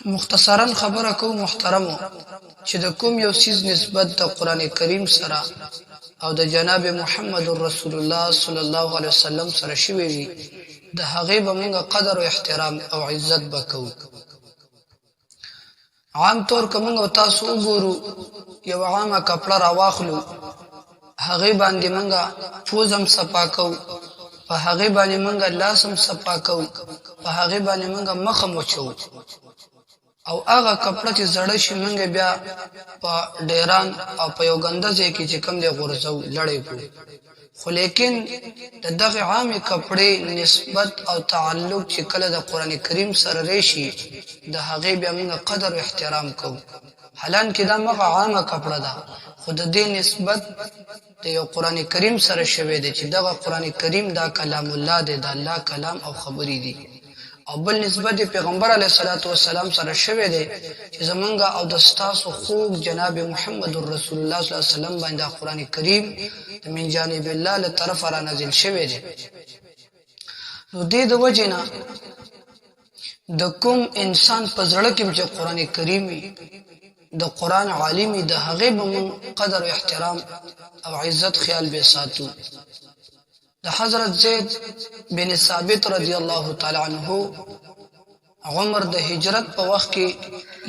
مختصرا خبره کوم محترمو چې د کوم یو سیز نسبت د قران کریم سره او د جناب محمد رسول الله صلی الله علیه وسلم سره شوی وي د هغه به موږ قدر او احترام او عزت وکړو. عام طور کوم او تاسو وګورو یو عامه کپړه راواخلو هغه باندې موږ پوزم صفاکو په هغه باندې موږ لاسم صفاکو په هغه باندې موږ مخ موچو او هغه کپړه چې زړه شي موږ بیا په ډیران او په یو ګنده ځای کې چې کم دی غورځو لړې کو. خو لیکن د دغه عامه کپړې نسبت او تعلق چې کله د قران کریم سره راشي د هغه بیا موږ قدر او احترام کوو. حالان کې دا مغه عامه کپړه ده خو د دې نسبت د یو قران کریم سره شوی دی چې دغه قران کریم دا کلام الله دی، د الله کلام او خبرې دي. او بل نسبت پیغمبر علیه الصلاۃ والسلام سره شوی دی چې زمونږه او د ستاسو خوږ جناب محمد رسول الله صلی الله علیه وسلم باندې قران کریم د من جانب الله له طرف را نازل شوی دی. نو دې د وجنه د کوم انسان په زړه کې چې قران کریم د قران عالمي د هغه به قدر او احترام او عزت خیال به ساتو. د حضرت زید بن ثابت رضی الله تعالی عنہ عمر د هجرت په وخت کې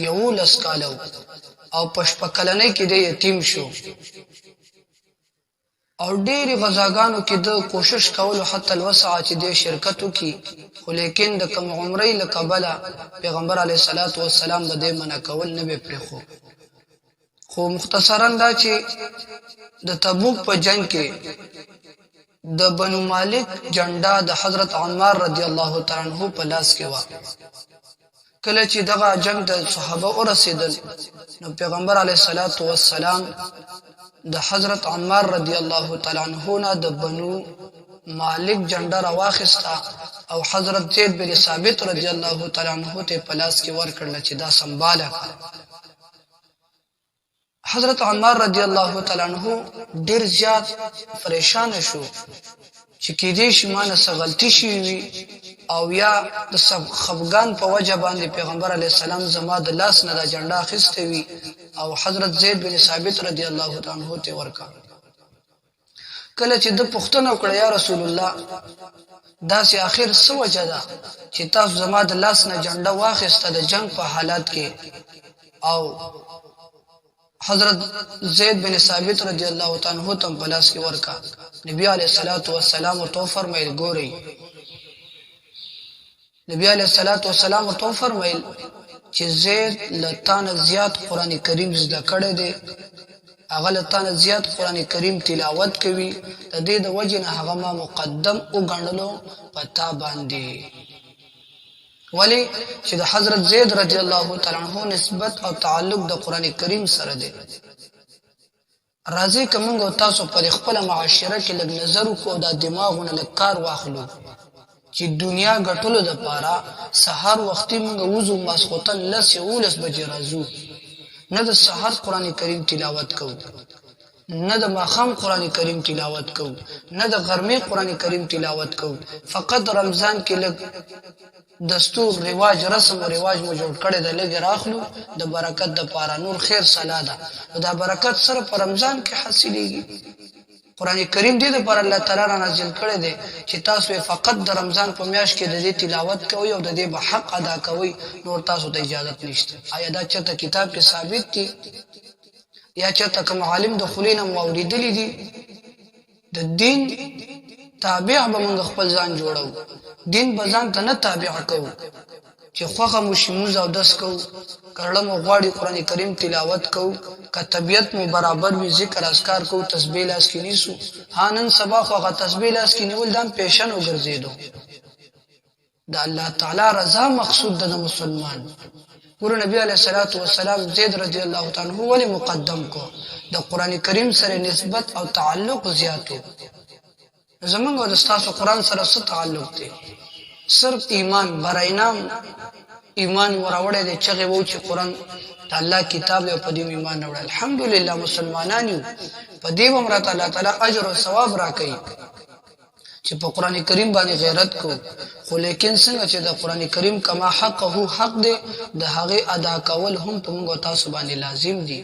یو لسکالو او پشپکلنې کې د یتیم شو او ډېری غزاګانو کې د کوشش کولو حتی الوسع چې د شرکتو کې، خو لیکن د کم عمرې لقبله پیغمبر علیه الصلاۃ والسلام د دې منع کول نه به پرخو. خو مختصرا دا چې د تبوک په جنگ کې د بنو مالک جنډا د حضرت عمار رضی الله تعالی عنہ په لاس کې و. کله چې دغه جنگ د صحابه ورسېدل نو پیغمبر علیه الصلاۃ والسلام د حضرت عمار رضی الله تعالی عنہ نه د بنو مالک جنډا راواخستا او حضرت زید بن ثابت رضی الله تعالی عنہ ته په لاس کې ورکړل چې دا سنباله. حضرت عمار رضی الله تعالی عنہ ډیر زیات پریشان شو چې کې دې شمانه غلطی شي او یا د خفغان په وجه باندې پیغمبر علی السلام زما د لاس نه د جنډا اخیسته وي او حضرت زید بن ثابت رضی الله تعالی عنہ ته ورکا. کله چې د پښتنه وکړه یا رسول الله دا سي اخر سو وجه ده چې تاسو زما د لاس نه جنډا واخیسته د جنگ په حالات کې او حضرت زید بن ثابت رضی الله تعالی عنہ تم پلاس کې ورکا. نبی علیہ الصلوۃ والسلام ورته فرمایل ګوري نبی علیہ الصلوۃ والسلام ورته فرمایل چې زید لتان زیات قران کریم زده کړی دی، هغه لتان زیات قران کریم تلاوت کوي، د دې د وجه نه هغه ما مقدم او غندلو پتا باندې. ولی چې د حضرت زید رضی الله تعالی عنہ نسبت او تعلق د قران کریم سره دی. راځي کومه او تاسو پر خپل معاشره کې لګ نظر کو د دماغونه لکار واخلو چې دنیا غټلو د پاره سحر وختي موږ وضو ماسختن لس یولس بجې راځو، نه د سحر قران کریم تلاوت کوو، نه د ماخام قران کریم تلاوت کوو، نه د غرمه قران کریم تلاوت کوو. فقط رمضان کې لګ دستور رواج رسم او رواج مو جوړ کړی د لګ راخلو د برکت د پاره نور خیر سلاده دا برکت سره په رمضان کې حاصلېږي. قران کریم دې د پر الله تعالی را نازل کړی دی چې تاسو فقط د رمضان په میاشت کې د دې تلاوت کوئ او د دې به حق ادا کوئ، نور تاسو ته اجازه نشته. آیا دا چېرته کتاب کې ثابت دي یا چېرته کوم عالم د خلینو موریدلی دي؟ د دین تابع به موږ خپل ځان جوړو، دین به ځان ته نه تابع کوو چې خوخه مشموز او دس کوو، کړه مو غواړي قران کریم تلاوت کوو، که طبیعت مو برابر وي ذکر اذکار کوو، تسبیح لاس کې نیسو. هانن سبا خوغه تسبیح لاس کې نیول دام پیشن وګرځیدو. د الله تعالی رضا مقصود د مسلمان. ګور نبی علیہ الصلوۃ والسلام زید رضی الله تعالی عنہ ولی مقدم کو د قران کریم سره نسبت او تعلق زیاتو. زمونږ او د تاسو قران سره څه تعلق دی؟ صرف ایمان براینام ایمان وراوړې دی چې وو چې قران د الله کتاب او په دې ایمان وړ. الحمدلله مسلمانانو په دې ومرته الله تعالی اجر او ثواب راکړي. چې په قران کریم باندې غیرت کو خو لیکن څنګه چې د قران کریم کما حق هو حق دی د هغه ادا کول هم په موږ تاسو باندې لازم دي